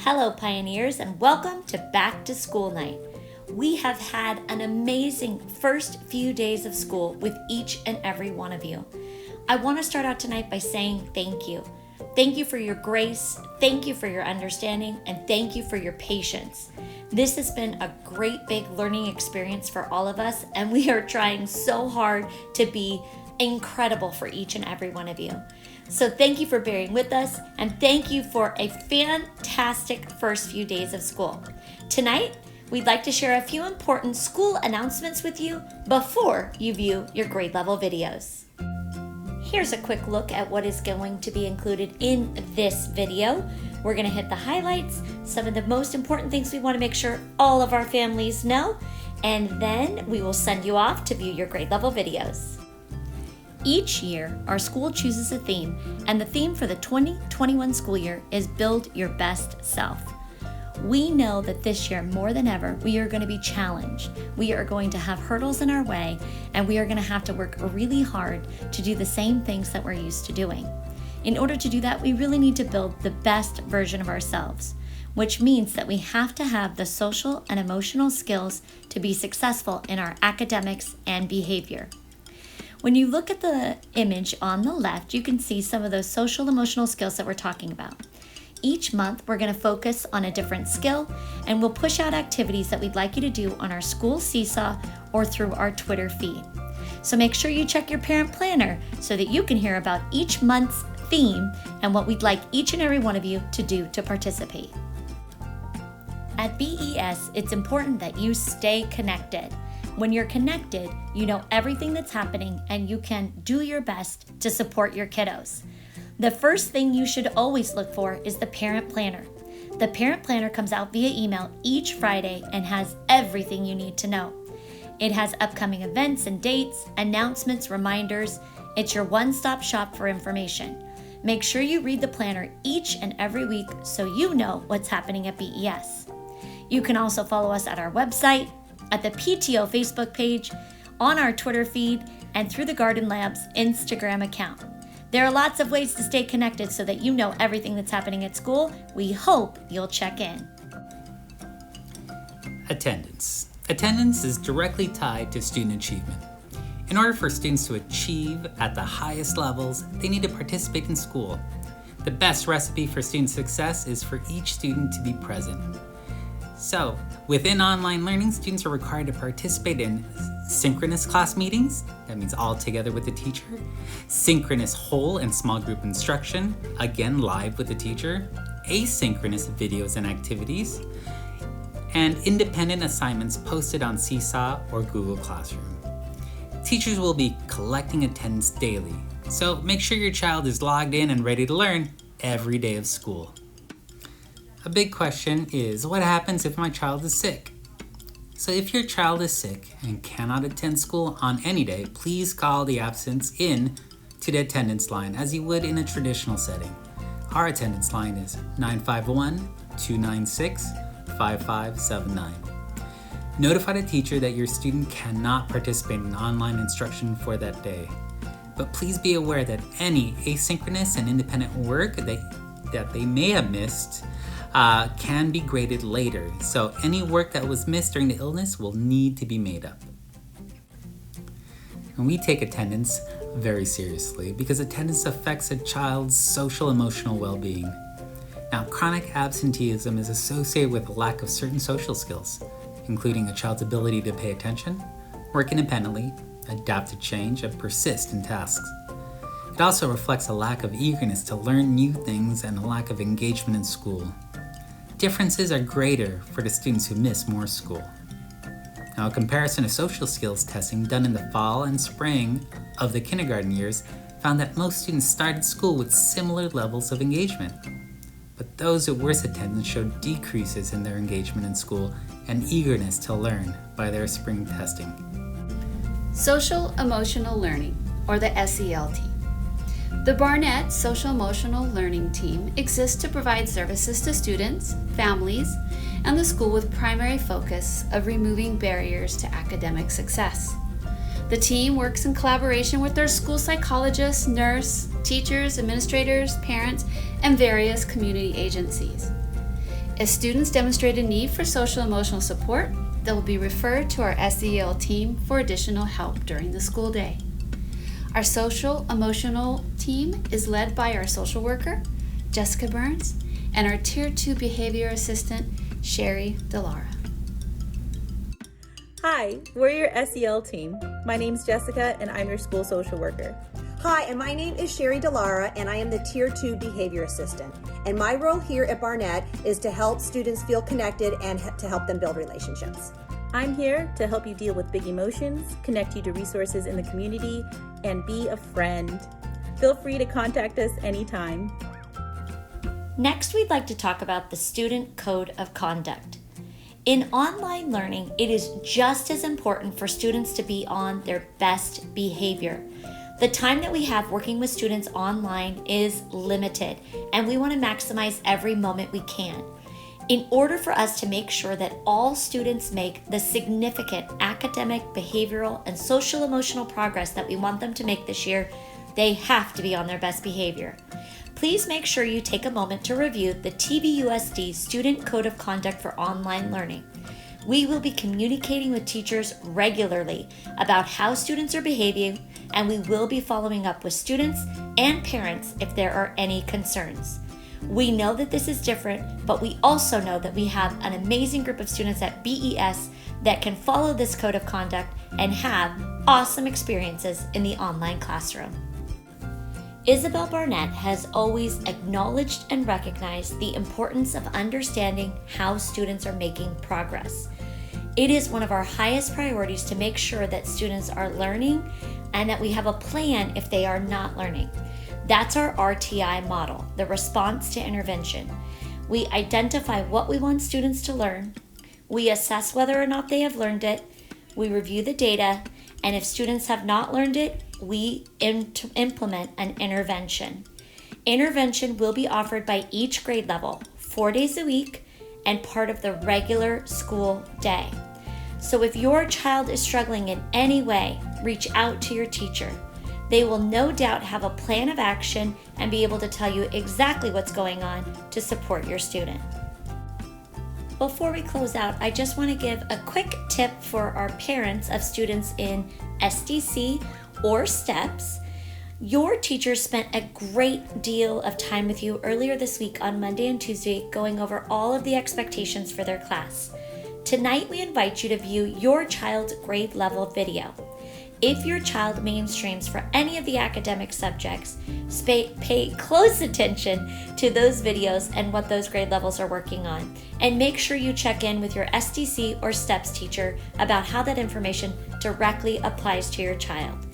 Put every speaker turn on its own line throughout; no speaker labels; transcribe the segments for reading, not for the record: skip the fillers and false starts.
Hello, Pioneers, and welcome to Back to School Night. We have had an amazing first few days of school with each and every one of you. I want to start out tonight by saying thank you. Thank you for your grace, thank you for your understanding, and thank you for your patience. This has been a great big learning experience for all of us, and we are trying so hard to be incredible for each and every one of you. So thank you for bearing with us, and thank you for a fantastic first few days of school. Tonight, we'd like to share a few important school announcements with you before you view your grade level videos. Here's a quick look at what is going to be included in this video. We're going to hit the highlights, some of the most important things we want to make sure all of our families know, and then we will send you off to view your grade level videos. Each year, our school chooses a theme, and the theme for the 2021 school year is Build Your Best Self. We know that this year, more than ever, we are going to be challenged. We are going to have hurdles in our way, and we are going to have to work really hard to do the same things that we're used to doing. In order to do that, we really need to build the best version of ourselves, which means that we have to have the social and emotional skills to be successful in our academics and behavior. When you look at the image on the left, you can see some of those social emotional skills that we're talking about. Each month, we're going to focus on a different skill, and we'll push out activities that we'd like you to do on our school seesaw or through our Twitter feed. So make sure you check your parent planner so that you can hear about each month's theme and what we'd like each and every one of you to do to participate. At BES, it's important that you stay connected. When you're connected, you know everything that's happening and you can do your best to support your kiddos. The first thing you should always look for is the parent planner. The parent planner comes out via email each Friday and has everything you need to know. It has upcoming events and dates, announcements, reminders. It's your one-stop shop for information. Make sure you read the planner each and every week so you know what's happening at BES. You can also follow us at our website, at the PTO Facebook page, on our Twitter feed, and through the Garden Labs Instagram account. There are lots of ways to stay connected so that you know everything that's happening at school. We hope you'll check in.
Attendance. Attendance is directly tied to student achievement. In order for students to achieve at the highest levels, they need to participate in school. The best recipe for student success is for each student to be present. So, within online learning, students are required to participate in synchronous class meetings, that means all together with the teacher, synchronous whole and small group instruction, again live with the teacher, asynchronous videos and activities, and independent assignments posted on Seesaw or Google Classroom. Teachers will be collecting attendance daily, so make sure your child is logged in and ready to learn every day of school. A big question is, what happens if my child is sick? So if your child is sick and cannot attend school on any day, please call the absence in to the attendance line as you would in a traditional setting. Our attendance line is 951-296-5579. Notify the teacher that your student cannot participate in online instruction for that day. But please be aware that any asynchronous and independent work that they may have missed can be graded later, so any work that was missed during the illness will need to be made up. And we take attendance very seriously because attendance affects a child's social emotional well-being. Now, chronic absenteeism is associated with a lack of certain social skills, including a child's ability to pay attention, work independently, adapt to change, and persist in tasks. It also reflects a lack of eagerness to learn new things and a lack of engagement in school. Differences are greater for the students who miss more school. Now, a comparison of social skills testing done in the fall and spring of the kindergarten years found that most students started school with similar levels of engagement. But those with worse attendance showed decreases in their engagement in school and eagerness to learn by their spring testing.
Social Emotional Learning, or the SELT. The Barnett Social Emotional Learning Team exists to provide services to students, families, and the school with primary focus of removing barriers to academic success. The team works in collaboration with their school psychologists, nurse, teachers, administrators, parents, and various community agencies. If students demonstrate a need for social emotional support, they will be referred to our SEL team for additional help during the school day. Our social emotional team is led by our social worker, Jessica Burns, and our Tier 2 behavior assistant, Sherry Delara.
Hi, we're your SEL team. My name's Jessica and I'm your school social worker.
Hi, and my name is Sherry Delara, and I am the Tier 2 Behavior Assistant. And my role here at Barnett is to help students feel connected and to help them build relationships.
I'm here to help you deal with big emotions, connect you to resources in the community, and be a friend. Feel free to contact us anytime.
Next, we'd like to talk about the Student Code of Conduct. In online learning, it is just as important for students to be on their best behavior. The time that we have working with students online is limited, and we want to maximize every moment we can. In order for us to make sure that all students make the significant academic, behavioral, and social emotional progress that we want them to make this year, they have to be on their best behavior. Please make sure you take a moment to review the TVUSD Student Code of Conduct for Online Learning. We will be communicating with teachers regularly about how students are behaving, and we will be following up with students and parents if there are any concerns. We know that this is different, but we also know that we have an amazing group of students at BES that can follow this code of conduct and have awesome experiences in the online classroom. Isabel Barnett has always acknowledged and recognized the importance of understanding how students are making progress. It is one of our highest priorities to make sure that students are learning and that we have a plan if they are not learning. That's our RTI model, the response to intervention. We identify what we want students to learn, we assess whether or not they have learned it, we review the data, and if students have not learned it, we implement an intervention. Intervention will be offered by each grade level, 4 days a week, and part of the regular school day. So if your child is struggling in any way, reach out to your teacher. They will no doubt have a plan of action and be able to tell you exactly what's going on to support your student. Before we close out, I just want to give a quick tip for our parents of students in SDC or STEPS. Your teachers spent a great deal of time with you earlier this week on Monday and Tuesday going over all of the expectations for their class. Tonight, we invite you to view your child's grade level video. If your child mainstreams for any of the academic subjects, pay close attention to those videos and what those grade levels are working on. And make sure you check in with your SDC or STEPS teacher about how that information directly applies to your child.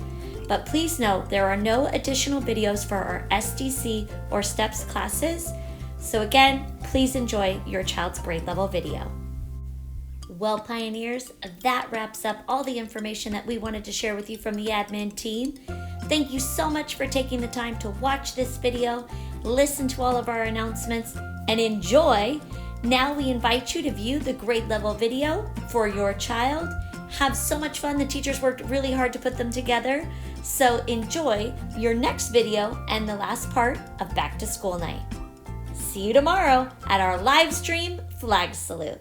But please note, there are no additional videos for our SDC or STEPS classes. So again, please enjoy your child's grade level video. Well, Pioneers, that wraps up all the information that we wanted to share with you from the admin team. Thank you so much for taking the time to watch this video, listen to all of our announcements, and enjoy. Now we invite you to view the grade level video for your child. Have so much fun. The teachers worked really hard to put them together. So enjoy your next video and the last part of Back to School Night. See you tomorrow at our live stream flag salute.